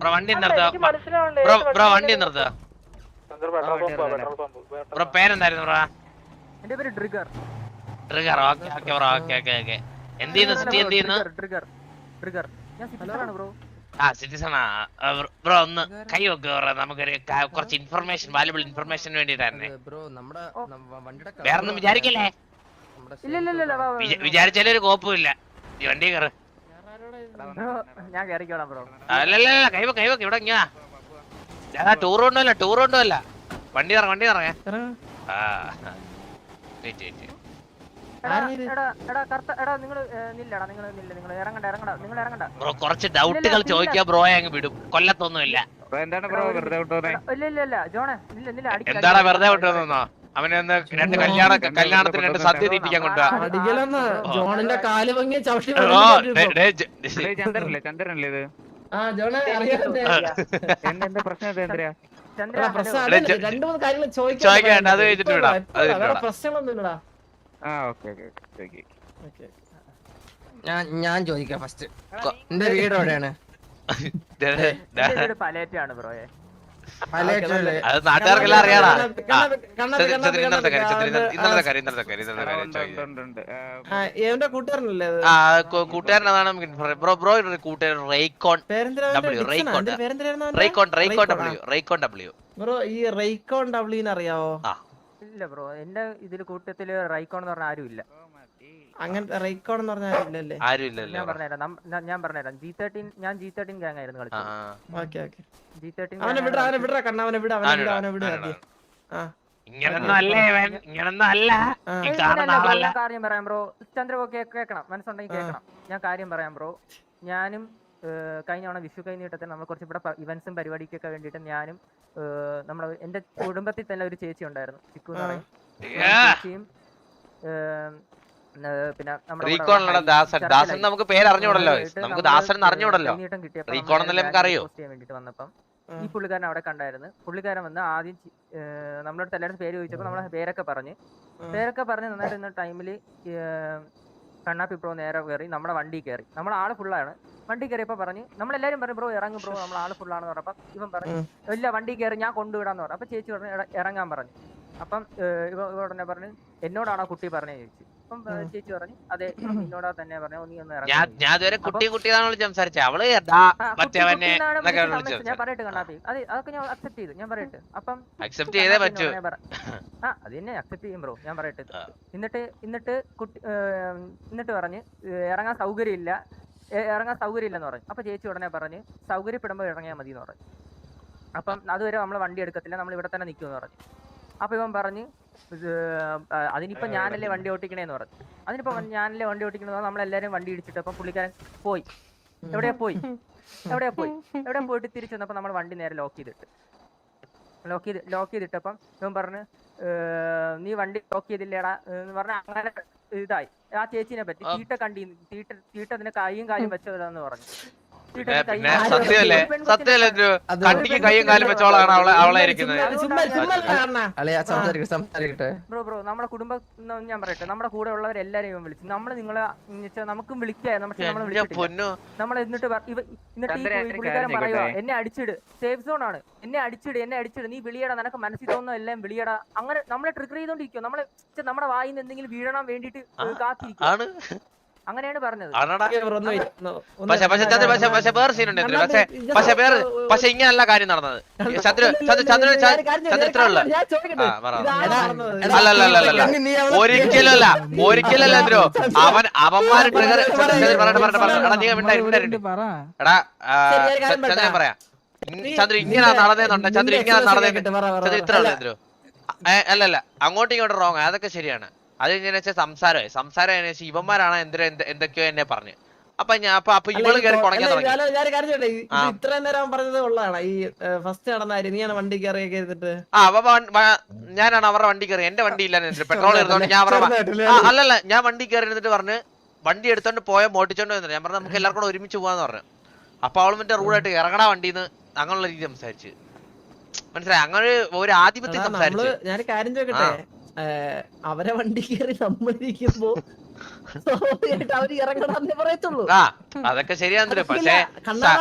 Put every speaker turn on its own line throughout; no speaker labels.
Bro വണ്ടി നിർത്തുക bro വണ്ടി നിർത്തുക ബ്രോ പേരെന്തായിരുന്നു ബ്രോ?
എന്റെ പേര് trigger.
Trigger. Okay okay bro. Okay okay okay. എന്ത് ചെയ്യുന്നു സിറ്റി? എന്ത് ചെയ്യുന്നു?
ട്രിഗർ. ഞാൻ സിറ്റിസണാണ് ബ്രോ.
ആ സിറ്റിസണാ ബ്രോ? ഒന്ന് കൈ വെക്കുക ബ്രോ, നമുക്കൊരു കുറച്ച് ഇൻഫർമേഷൻ, വാല്യുബിൾ ഇൻഫർമേഷന് വേണ്ടിട്ടായിരുന്നേ. വേറൊന്നും വിചാരിക്കല്ലേ? വിചാരിച്ചാലും ഒരു കോപ്പുമില്ല. ഈ വണ്ടി കയറ്.
ഞാൻ കയറിക്കോളാം ബ്രോ.
അല്ലല്ല കൈവക്ക് ഇവിടെ ഇങ്ങ ടൂർ കൊണ്ടുമല്ല വണ്ടി ഇറങ്ങേ. ആ ബ്രോ കുറച്ച് ഡൗട്ടുകൾ ചോദിക്കാ ബ്രോയെ അങ്ങ് വിടും, കൊല്ലത്തൊന്നുമില്ല.
എന്താണ്
വെറുതെ വിട്ടതെന്നോ? അവനെ ഒന്ന് രണ്ട് കല്യാണത്തിന് രണ്ട് സദ്യ തീറ്റിക്കാൻ കൊണ്ടുപോവാ. ചോദിക്കാണ്ട് അത് കഴിഞ്ഞിട്ട് വിടാം.
ഞാൻ ചോദിക്കാം ഫസ്റ്റ്. എന്റെ വീട് എവിടെയാണ്?
അത് നാട്ടുകാർക്കെല്ലാം അറിയാടാ. കൂട്ടുകാരനാണ് ബ്രോ. കൂട്ടുകാരൻ റെയ്കോൺ ഡബ്ല്യു.
ബ്രോ ഈ റെയ്കോൺ ഡബ്ല്യൂന്ന് അറിയാവോ?
ഇല്ല ബ്രോ, എന്റെ ഇതില് കൂട്ടത്തില് റൈക്കോൺ എന്ന് പറഞ്ഞ ആരും ഇല്ല.
അങ്ങനത്തെ റെയ്കോൺ എന്ന് പറഞ്ഞ ആരും ഇല്ലല്ലേ?
ഞാൻ പറഞ്ഞുതരാം. ഞാൻ G13 ഗ്യാങ് ആയിരുന്നു കളിച്ചത്. G13 കാര്യം പറയാം ബ്രോ. ചന്ദ്ര കേൾക്കണം, മനസ്സുണ്ടെങ്കിൽ കേൾക്കണം. ഞാൻ കാര്യം പറയാം ബ്രോ. ഞാനും കഴിഞ്ഞ തവണ വിഷു കഴിഞ്ഞിട്ടത്തെ നമ്മൾ കുറച്ച് ഇവിടെ ഇവന്റ്സും പരിപാടിക്കൊക്കെ വേണ്ടിയിട്ട് ഞാനും നമ്മുടെ എന്റെ കുടുംബത്തിൽ തന്നെ ഒരു ചേച്ചി ഉണ്ടായിരുന്നു, ചിക്കു എന്ന് പറയും. ചേച്ചിയും പിന്നെ
നമുക്ക് പേര് അറിഞ്ഞൂടല്ലോ, നമുക്ക് ദാസൻ അറിഞ്ഞൂടല്ലോ.
വേണ്ടിട്ട് വന്നപ്പം ഈ പുള്ളിക്കാരൻ അവിടെ കണ്ടായിരുന്നു. പുള്ളിക്കാരൻ വന്ന് ആദ്യം നമ്മളോട് എല്ലാവരും പേര് ചോദിച്ചപ്പോൾ നമ്മളെ പേരൊക്കെ പറഞ്ഞ് നന്നായിട്ട് ഇന്ന ടൈമില് കണ്ണാപ്പി ബ്രോ നേരെ കയറി നമ്മുടെ വണ്ടി കയറി. നമ്മുടെ ആള് ഫുള്ളാണ്. വണ്ടി കയറിയപ്പോ പറഞ്ഞ് നമ്മളെല്ലാരും പറഞ്ഞു ബ്രോ ഇറങ്ങും ബ്രോ, നമ്മൾ ആള് ഫുള്ളാണെന്ന് പറഞ്ഞപ്പോ ഇവൻ പറഞ്ഞു ഇല്ല വണ്ടി കയറി ഞാൻ കൊണ്ടുവിടാന്ന് പറഞ്ഞു. അപ്പൊ ചേച്ചി പറഞ്ഞു ഇറങ്ങാൻ പറഞ്ഞു. അപ്പം ഇവ ഉടനെ പറഞ്ഞു എന്നോടാണോ കുട്ടി പറഞ്ഞേ ചോദിച്ചു. അപ്പം ചേച്ചി പറഞ്ഞു അതെ നിന്നോടാ തന്നെ പറഞ്ഞു, നീ ഒന്ന് ഇറങ്ങി. ഞാൻ പറയട്ടെ കണ്ണാപ്പി, അതൊക്കെ ഞാൻ അക്സെപ്റ്റ് ചെയ്തു. ഞാൻ പറയട്ടെ അപ്പം അത് തന്നെ അക്സെപ്റ്റ് ചെയ്യും ബ്രോ. ഞാൻ പറയട്ടെ. എന്നിട്ട് പറഞ്ഞ് ഇറങ്ങാൻ സൗകര്യമില്ലെന്ന് പറഞ്ഞു. അപ്പൊ ചേച്ചി ഉടനെ പറഞ്ഞ് സൗകര്യപ്പെടുമ്പോ ഇറങ്ങിയാൽ മതി എന്ന് പറഞ്ഞു. അപ്പം അതുവരെ നമ്മൾ വണ്ടി എടുക്കത്തില്ല, നമ്മൾ ഇവിടെ തന്നെ നിൽക്കുമെന്ന് പറഞ്ഞു. അപ്പൊ ഇവൻ പറഞ്ഞ് അതിനിപ്പോ ഞാനല്ലേ വണ്ടി ഓട്ടിക്കണേന്ന് പറഞ്ഞു. അതിനിപ്പോ ഞാനല്ലേ വണ്ടി ഓട്ടിക്കണെന്ന് പറഞ്ഞാൽ നമ്മളെല്ലാരും വണ്ടി ഇടിച്ചിട്ട് അപ്പം പുള്ളിക്കാരൻ പോയി. എവിടെയാ പോയിട്ട് തിരിച്ചു വന്നപ്പോ നമ്മൾ വണ്ടി നേരെ ലോക്ക് ചെയ്തിട്ടപ്പം ഇവൻ പറഞ്ഞ് നീ വണ്ടി ലോക്ക് ചെയ്തില്ലേടാ എന്ന് പറഞ്ഞ അങ്ങനെ ഇതായി. ആ ചേച്ചിനെ പറ്റി തീട്ട അതിന്റെ കൈയും കാലും വെച്ചതാന്ന് പറഞ്ഞു.
പിന്നെ സത്യമല്ലേ കണ്ടിക്ക് കൈയും കാലും വെച്ചോളാണ് അവളെ ഇരിക്കുന്നത്.
ബ്രോ നമ്മുടെ കുടുംബം ഞാൻ പറയട്ടെ, നമ്മുടെ കൂടെ ഉള്ളവരെല്ലാരെയും വിളിച്ചു. നിങ്ങളെ നമുക്കും വിളിക്കായിരുന്നു, പക്ഷെ നമ്മളെ വിളിച്ചിട്ടില്ല. നമ്മൾ എന്നിട്ട് പുള്ളിക്കാരൻ പറയുക എന്നെ അടിച്ചിട്, സേഫ് സോൺ ആണ്, എന്നെ അടിച്ചിട്, നീ വിളിയടാ, നിനക്ക് മനസ്സിൽ തോന്നുന്ന എല്ലാം വിളിയടാ. അങ്ങനെ നമ്മളെ ട്രിഗർ ചെയ്തോണ്ടിരിക്കും. നമ്മുടെ വായിൽ നിന്ന് എന്തെങ്കിലും വീഴണം വേണ്ടിട്ട് കാത്തിരിക്കും. അങ്ങനെയാണ് പറഞ്ഞത്.
പക്ഷെ ഇങ്ങനല്ല കാര്യം നടന്നത്. ഒരിക്കലല്ല എന്തിനോ അവന്മാര് ട്രിഗർ എടാ ചന്ദ്രൻ പറയാം. ചന്ദ്രൻ ഇങ്ങനെ നടന്നേന്നുണ്ട്, ചന്ദ്രൻ ഇങ്ങനെ നടന്നേ ഇത്ര ഉള്ളു എന്തിനോ. അല്ലല്ല അങ്ങോട്ടും ഇങ്ങോട്ടും റോങ്, അതൊക്കെ ശരിയാണ്. അത് എങ്ങനെ വെച്ചാൽ സംസാരം ഇവന്മാരാണ് എന്തൊക്കെയോ എന്നെ പറഞ്ഞു. അപ്പൊ ഇവള് കയറി കുണങ്ങാൻ തുടങ്ങി.
ഇത്രയും നേരം പറഞ്ഞത് ഉള്ളതാണ് ഈ ഫസ്റ്റ് നടന്ന നീയാണ് വണ്ടി കയറി ചെയ്തിട്ട്.
ഞാനാണ് അവരുടെ വണ്ടി കയറി, എന്റെ വണ്ടി ഇല്ലായിരുന്നു, പെട്രോൾ എടുത്തോണ്ട് ഞാൻ അല്ലല്ല ഞാൻ വണ്ടി കയറി ഇരുന്നിട്ട് പറഞ്ഞ് വണ്ടി എടുത്തോണ്ട് പോയാൽ മോട്ടിച്ചോണ്ട് വന്നിട്ട് ഞാൻ പറഞ്ഞു നമുക്ക് എല്ലാവർക്കും കൂടെ ഒരുമിച്ച് പോവാന്ന് പറഞ്ഞു. അപ്പൊ അവള് മറ്റേ റൂളായിട്ട് ഇറങ്ങടാ വണ്ടിന്ന് അങ്ങനെയുള്ള രീതി സംസാരിച്ച്, മനസ്സിലായി? അങ്ങനെ ഒരു ആധിപത്യം സംസാരിച്ചു.
ഞാൻ കാര്യം ചോദിക്കട്ടെ, അവരെ വണ്ടി കയറി സമ്മതിക്കുമ്പോ അവര് ഇറങ്ങണമെന്നേ പറയത്തുള്ളൂ.
ആ അതൊക്കെ ശരിയാ പക്ഷേ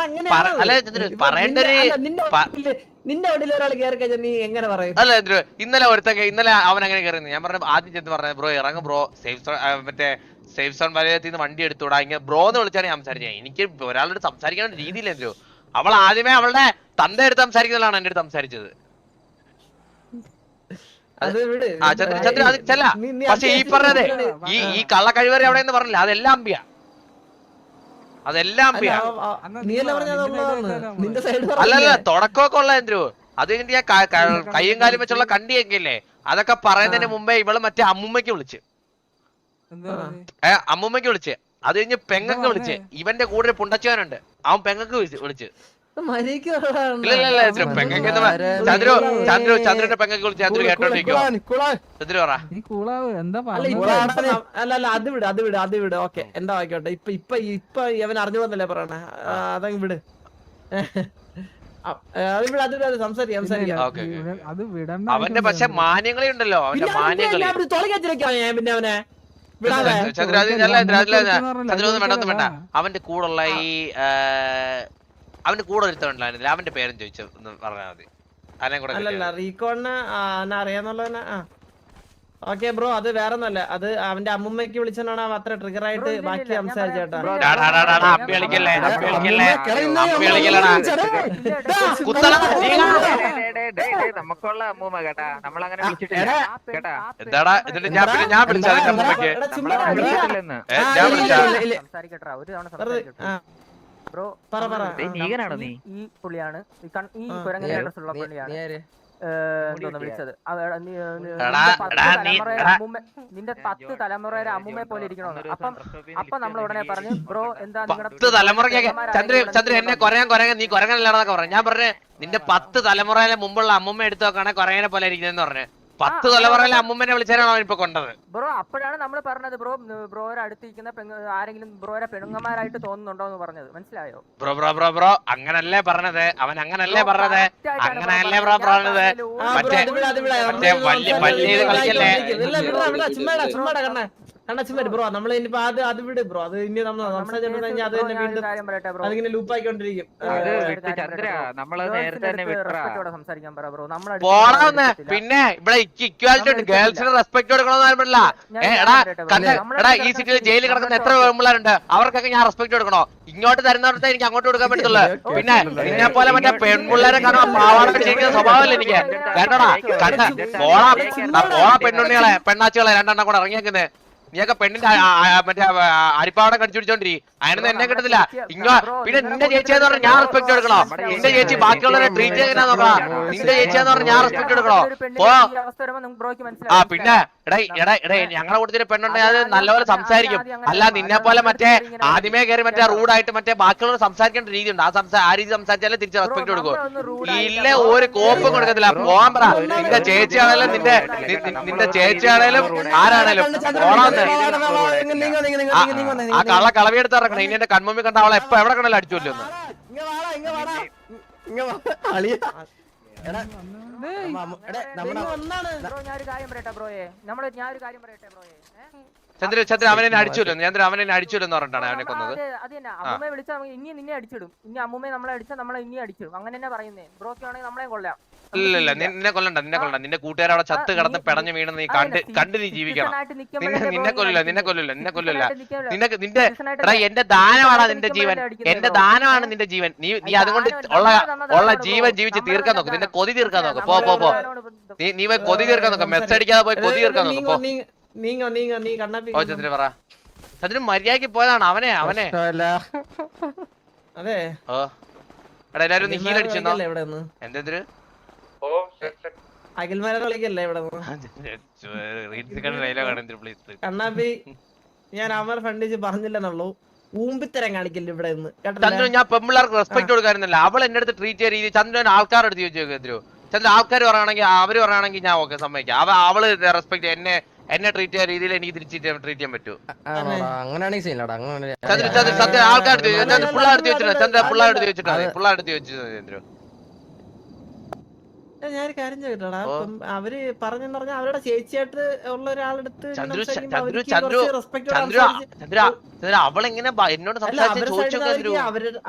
അല്ല ചന്ദ്രു പറയേണ്ട ഒരു
നിന്റെ വണ്ടിയിൽ ഒരാൾ കയറി കഴിഞ്ഞാൽ നീ എങ്ങനെ പറയും?
അല്ല ചന്ദ്രു ഇന്നലെ അവൻ അങ്ങനെ കയറുന്നു. ഞാൻ പറഞ്ഞു ആദ്യം ചെന്ന് പറഞ്ഞത് ബ്രോ ഇറങ്ങും ബ്രോ മറ്റേ സേഫ് സോൺ വലയത്തിൽ നിന്ന് വണ്ടി എടുത്തുകൂടാ ഇങ്ങനെ ബ്രോ എന്ന് വിളിച്ചാണ് ഞാൻ സംസാരിച്ചത്. എനിക്ക് ഒരാളോട് സംസാരിക്കേണ്ട രീതിയില്ലല്ലോ. അവൾ ആദ്യമേ അവളുടെ തന്റെ അടുത്ത് സംസാരിക്കുന്നതാണ് എന്റെ അടുത്ത് സംസാരിച്ചത്. ചന്ദ്ര അത് ചെല്ല. പക്ഷെ ഈ പറഞ്ഞത് ഈ കള്ള കഴിവേറി അവിടെ എന്ന് പറഞ്ഞില്ല, അതെല്ലാം അമ്പിയ. അല്ലല്ല തുടക്കമൊക്കെ ഉള്ള ചന്ദ്രു. അത് കഴിഞ്ഞിട്ട് ഞാൻ കയ്യും കാലും വെച്ചുള്ള കണ്ടിയൊക്കെ ഇല്ലേ, അതൊക്കെ പറയുന്നതിന് മുമ്പേ ഇവള് മറ്റേ അമ്മുമ്മയ്ക്ക് വിളിച്ച് അത് കഴിഞ്ഞ് പെങ്ങക്ക് വിളിച്ച്. ഇവന്റെ കൂടെ ഒരു പുണ്ടച്ചവനുണ്ട്, അവൻ പെങ്ങക്ക് വിളിച്ച്. ചന്ദ്രന്റെ പെങ്ങക്ക് വിളിച്ച് ചന്ദ്രു കേട്ടോണ്ടിരിക്കോ? ചന്ദ്രു പറ.
അത് വിട് ഓക്കെ എന്താ ആയിക്കോട്ടെ. ഇപ്പൊ ഇവൻ അറിഞ്ഞോന്നല്ലേ പറയണേ, അതങ്ങ് വിട്.
അവന്റെ പക്ഷെ മാന്യങ്ങളെ ഉണ്ടല്ലോ, അവന്റെ മാന്യങ്ങളെ.
പിന്നെ അവനെ
ചന്ദ്ര ചന്ദ്രൊന്നും വേണ്ട വേണ്ട. അവന്റെ കൂടെയുള്ള ഈ അവന്റെ കൂടെ ഒരുത്തണ്ടായിരുന്നില്ല, അവന്റെ പേരും ചോദിച്ചു പറഞ്ഞാൽ മതി. അതിനെ കൂടെ
അല്ലല്ല റീകോണിന് അറിയാന്നുള്ളവനെ. ഓക്കെ ബ്രോ, അത് വേറെ ഒന്നല്ല, അത് അവന്റെ അമ്മുമ്മയ്ക്ക് വിളിച്ചാണ് അവ അത്ര ട്രിഗർ ആയിട്ട് ബാക്കി സംസാരിച്ചേട്ടാ.
നമുക്കുള്ള അമ്മൂമ്മ കേട്ടാ, നമ്മളങ്ങനെ വിളിച്ചിട്ടില്ല
എന്താടാ ഇതിന്റെ ഞാൻ വിളിച്ചത് അമ്മൂമ്മയ്ക്ക്
സംസാരിക്കട്ടാ ഒരു തവണ സംസാരിക്കട്ടെ. ബ്രോ നീകനാണോ? നീ ഈ പുള്ളിയാണ് ഈ കുരങ്ങന്റെ അഡ്രസ് ഉള്ള പുള്ളിയാണ് വിളിച്ചത്. നിന്റെ 10 തലമുറയുടെ അമ്മൂമ്മയെ പോലെ ഇരിക്കണമെന്ന്. അപ്പൊ നമ്മൾ ഉടനെ പറഞ്ഞു ബ്രോ എന്താ നിങ്ങളുടെ
തലമുറയ്ക്ക് ചന്ദ്ര എന്നെ കൊരങ്ങൻ നീ കൊരങ്ങനല്ലാന്നൊക്കെ പറഞ്ഞു. ഞാൻ പറഞ്ഞു നിന്റെ 10 തലമുറയിലെ മുമ്പുള്ള അമ്മൂമ്മ എടുത്തു നോക്കാണെ കൊരങ്ങനെ പോലെ ഇരിക്കുന്നതെന്ന് പറഞ്ഞു. 10 തലമുറയിലെ അമ്മൂമ്മനെ വിളിച്ചാണ് അവൻ ഇപ്പൊ കൊണ്ടത്.
ബ്രോ അപ്പോഴാണ് നമ്മൾ പറഞ്ഞത് ബ്രോയുടെ അടുത്തിരിക്കുന്ന ആരെങ്കിലും ബ്രോയുടെ പെണ്ണുങ്ങന്മാരായിട്ട് തോന്നുന്നുണ്ടോ എന്ന് പറഞ്ഞത്, മനസ്സിലായോ?
ബ്രോ അങ്ങനല്ലേ പറഞ്ഞത്, അവൻ അങ്ങനല്ലേ പറഞ്ഞത്, അങ്ങനല്ലേ ബ്രോ പറഞ്ഞത്. മറ്റേ വലിയ കളിക്കല്ലേ
ബ്രോ. നമ്മൾ ഇനിയിപ്പോ അത് വിട് ബ്രോ. അത് ഇനി നമ്മൾ അതിങ്ങനെ ലൂപ്പായിക്കൊണ്ടിരിക്കും.
പോണെന്ന്. പിന്നെ ഇവിടെ ഇക്വാലിറ്റി ഉണ്ട്, ഗേൾസിന് റെസ്പെക്ട് കൊടുക്കണമെന്ന് എടാ ഈ സിറ്റിയിൽ ജയിലിൽ കിടക്കുന്ന എത്ര പെൺപിള്ളേരുണ്ട്, അവർക്കൊക്കെ ഞാൻ റെസ്പെക്ട് കൊടുക്കണോ? ഇങ്ങോട്ട് തരുന്നവർക്ക് എനിക്ക് അങ്ങോട്ട് കൊടുക്കാൻ പറ്റത്തുള്ളൂ. പിന്നെ നിന്നെ പോലെ മറ്റേ പെൺപിള്ളേരെ കാണാൻ പാവാട പിടിച്ചിരിക്കുന്ന സ്വഭാവമല്ല എനിക്ക്. കേട്ടോടാ പോളാ പെണ്ണുണ്ണികളെ പെണ്ണാച്ചുകളെ 2 എണ്ണം കൂടെ ഇറങ്ങിയേക്കുന്നത്. നീയൊക്കെ പെണ്ണിന്റെ മറ്റേ അരിപ്പാവടം കടിച്ചു പിടിച്ചോണ്ടിരി, അതിനൊന്നും എന്നെ കിട്ടത്തില്ല. പിന്നെ നിന്റെ ചേച്ചിയെന്ന് പറഞ്ഞാൽ ഞാൻ റെസ്പെക്ട് കൊടുക്കണോ? നിന്റെ ചേച്ചി ബാക്കിയുള്ളവരെ ട്രീറ്റ് ചെയ്യാൻ നോക്കണം. നിന്റെ ചേച്ചിയെന്ന് പറഞ്ഞാൽ ഞാൻ റെസ്പെക്ട് കൊടുക്കണോ? പിന്നെ എടേ ഞങ്ങളെ കൂട്ടത്തില് പെണ്ണുണ്ടെങ്കിൽ അത് നല്ലപോലെ സംസാരിക്കും. അല്ല നിന്നെ പോലെ മറ്റേ ആദ്യമേ കയറി മറ്റേ റൂഡായിട്ട് മറ്റേ ബാക്കിയുള്ളവർ സംസാരിക്കേണ്ട രീതി ഉണ്ട്. ആ രീതി സംസാരിച്ചാലേ തിരിച്ച് റെസ്പെക്ട് കൊടുക്കും. ഇല്ല ഒരു കോപ്പും കൊടുക്കത്തില്ല. പോകാൻ പറ. നിന്റെ ചേച്ചിയാണേലും നിന്റെ ചേച്ചിയാണേലും ആരാണേലും പോണാന്ന്. ആ കള്ള കളവിയെടുത്ത് ഇറക്കണം. ഇനി എന്റെ കൺമുമ്പിൽ കണ്ട അവളെ എപ്പോ എവിടെ കണ്ടാലും അടിച്ചോല്ലോ ഒന്ന്. ചന്ദ്ര അവനെ അടിച്ചല്ലോ. അവനെ അടിച്ചല്ലോ എന്ന് പറഞ്ഞിട്ടാണ് അവനെ കൊന്നത്.
അമ്മൂമ്മയെ വിളിച്ചാൽ ഇനി നിന്നെ അടിച്ചിടും. ഇനി അമ്മൂമ്മയെ നമ്മളെ അടിച്ചാൽ നമ്മളെ ഇനി അടിച്ചിടും. അങ്ങനെ തന്നെ പറയുന്നേ. ബ്രോക്ക് ആണെങ്കിൽ നമ്മളെ കൊല്ലാം.
ഇല്ല നിന്നെ കൊല്ലണ്ട. നിന്റെ കൂട്ടുകാർ അവിടെ ചത്ത് കിടന്ന് പെടഞ്ഞു വീണ് നീ കണ്ട് നീ ജീവിക്കണം. നിന്നെ കൊല്ലില്ല. നിന്റെ എന്റെ ദാനമാണ് നിന്റെ ജീവൻ. എന്റെ ദാനമാണ് നിന്റെ ജീവൻ. നീ അതുകൊണ്ട് ഉള്ള ജീവൻ ജീവിച്ച് തീർക്കാൻ നോക്കും. നിന്റെ കൊതി തീർക്കാൻ നോക്കും. പോ നീ പോയി കൊതി തീർക്കാൻ നോക്കാം. മെസ്സ് അടിക്കാതെ പോയി കൊതി തീർക്കാൻ നോക്കും. ഓ ചന്ദ്രൻ പറ. ചന്ദ്രൻ മര്യാദക്ക് പോയതാണ്. അവനെ
അതെ
ഓ എടാ എല്ലാരും നീ ഹീൽ അടിച്ചോ എന്തെന്തൊരു
അഖിൽമാരെ കളിക്കല്ലേ ഇവിടെ കണ്ണാപ്പി. ഞാൻ അവന്മാരെ ഫണ്ടിച്ച് പറഞ്ഞില്ലെന്നുള്ളൂ. ഊമ്പിത്തരം കാണിക്കല്ലേ ഇവിടെ നിന്ന്.
ചന്ദ്രൻ ഞാൻ പെമ്പിള്ളേർക്ക് റെസ്പെക്ട് കൊടുക്കാറുന്നില്ല. അവൾ എന്റെ അടുത്ത് ട്രീറ്റ് ചെയ്ത രീതി ചന്ദ്രൻ ആൾക്കാരുടെ അടുത്ത് ചോദിച്ചു. ചന്ദ്രൻ ആൾക്കാർ പറയുകയാണെങ്കിൽ അവര് പറയുകയാണെങ്കിൽ ഞാൻ ഓക്കെ സമ്മതിക്കാം. അവള് റെസ്പെക്ട് എന്നെ ട്രീറ്റ് ചെയ്യുന്ന രീതിയിൽ എനിക്ക് തിരിച്ച് ട്രീറ്റ് ചെയ്യാൻ പറ്റൂ. ചന്ദ്ര ആൾക്കാരുടെ പിള്ളേരുടെ ചോദിച്ചിട്ടുണ്ട്. ചന്ദ്ര പിള്ളേരുടെ ചോദിച്ചിട്ടുണ്ട്. ചന്ദ്ര
ഞാൻ കാര്യം ചോദിക്കട്ടാ, ഇപ്പം അവര് പറഞ്ഞെന്ന് പറഞ്ഞാൽ അവരുടെ ചേച്ചിയായിട്ട് ഉള്ള ഒരാളെടുത്ത്
അവളെങ്ങനെ എന്നോട്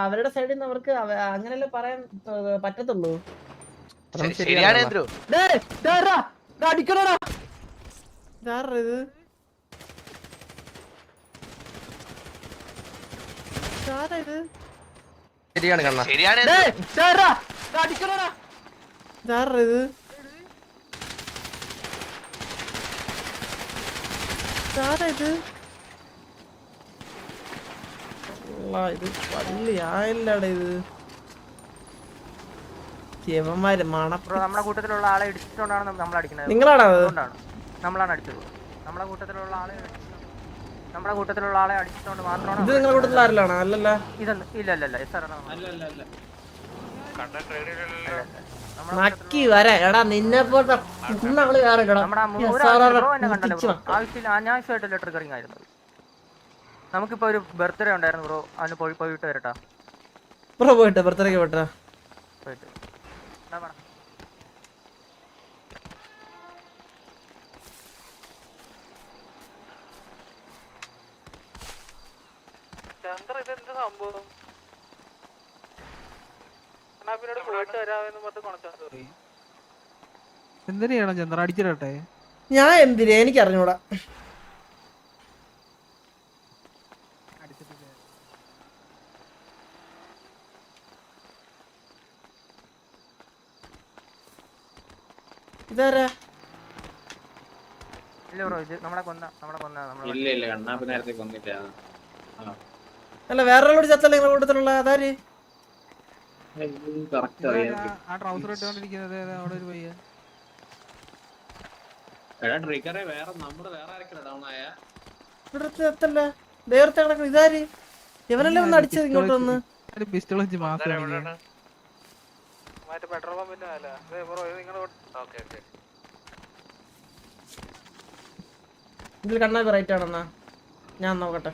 അവരുടെ സൈഡിൽ നിന്ന് അവർക്ക് അങ്ങനെയല്ലേ പറയാൻ പറ്റത്തുള്ളൂ.
ശരിയാണ് എന്തു
ശരിയാണ് കണ്ണ.
ശരിയാണ്
ഇത് പള്ളി ആയില്ലടെ ഇത്. ശിവന്മാര്
നമ്മുടെ കൂട്ടത്തിലുള്ള ആളെ ഇടിച്ചിട്ടുകൊണ്ടാണ് നമ്മൾ അടിക്കുന്നത്.
നിങ്ങളാണോ?
നമ്മളാണ് അടിച്ചത്. നമ്മുടെ കൂട്ടത്തിലുള്ള ആളെ അടിച്ചിട്ടുകൊണ്ട് മാത്രമാണ്.
ഇത് നിങ്ങളുടെ കൂട്ടത്തിൽ ആരിലാണോ? അല്ലല്ല,
ഇതൊന്നും ഇല്ല
നക്കി വരാ. എടാ നിന്നെ പോലത്തെ
അനാവശ്യമായിട്ടല്ലേ ട്രിഗറിങ് ആയിരുന്നത്. നമുക്കിപ്പോ ഒരു ബർത്ത്ഡേ ഉണ്ടായിരുന്നു ബ്രോ, അതിന് പോയിട്ട് വരട്ടാ
ബ്രോ. പോയിട്ട് ബർത്ത്ഡേക്ക് പോയിട്ടാ
പോയിട്ട് ഇതെന്ത് സംഭവം?
എന്തിനാണ് ചന്ദ്ര അടിച്ചിട്ടെ?
ഞാൻ എന്തിനാ എനിക്ക് അറിഞ്ഞൂടാ. ഇതാരാ?
ഇല്ല ബ്രോ, ഇത് നമ്മളെ കൊന്ന.
ഇല്ല കണ്ണാപ്പി നേരത്തെ കൊന്നില്ല.
അല്ല വേറൊരാളോട് ചത്തല്ലേ നിങ്ങളുടെ കൂട്ടത്തിലുള്ള? അതാര്?
കറക്റ്റ് അറിയാം.
ആ ട്രൗസർ ഇട്ടുകൊണ്ടിരിക്കുന്നത് അവിടെ ഒരു പയ്യൻ.
ട്രിഗറെ വേറെ നമ്മുടെ വേറെ ആരൊക്കെ ഡൗൺ ആയ
ഇവിടെ ചത്തല്ല, നേരത്തെ കിടക്കണം. ഇതാര്? ഇവനല്ലേ ഒന്ന് അടിച്ചത് ഇങ്ങോട്ട് വന്ന്?
പിസ്റ്റൾ വെച്ച് മാസം
പെട്രോൾ പമ്പിന്റെ
ഇതിൽ കണ്ണാപ്പി റൈറ്റ് ആണെന്നാ ഞാൻ നോക്കട്ടെ.